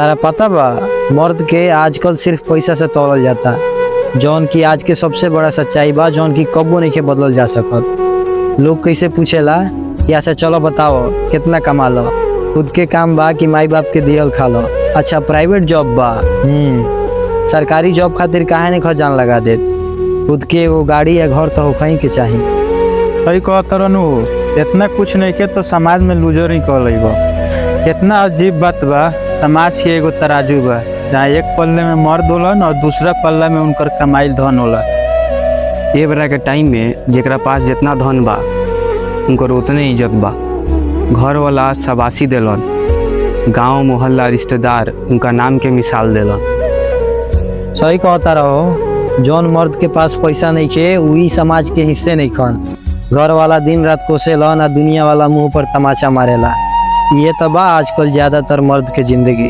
तारा पता बा, मर्द के आजकल सिर्फ पैसा से तौलल जाता, जौन की आज के सबसे बड़ा सच्चाई बा, जौन की कब्बो नहीं के बदलल जा सकत। लोग कैसे पूछेला कि अच्छा चलो बताओ कितना कमा लो, खुद के काम बा कि माई बाप के दियल खा लो। अच्छा प्राइवेट जॉब बा, सरकारी जॉब खातिर काहे नहीं खजान लगा दे। खुद के एगो गाड़ी या घर तो होखई के चाही। सही कहत रहनु, इतना कुछ नहीं के तो समाज में लूजर ही कह लेबो। कितना अजीब बात बा, समाज के एगो तराजू बा जहाँ एक पल्ले में मर्द होलन और दूसरा पल्ला में उनकर कमाइल धन होला। ए बेरा के टाइम में जेकरा पास जितना धन बा उनकर उतने इज्जत बा। घर वाला शाबाशी देलन, गांव मोहल्ला रिश्तेदार उनका नाम के मिसाल देलन। सही कहता रहो, जौन मर्द के पास पैसा नहीं के वही समाज के हिस्से नहीं खन। घर वाला दिन रात कोसेलन आ दुनिया वाला मुंह पर तमाचा मारेला। ये तो बा आजकल ज्यादातर मर्द के जिंदगी।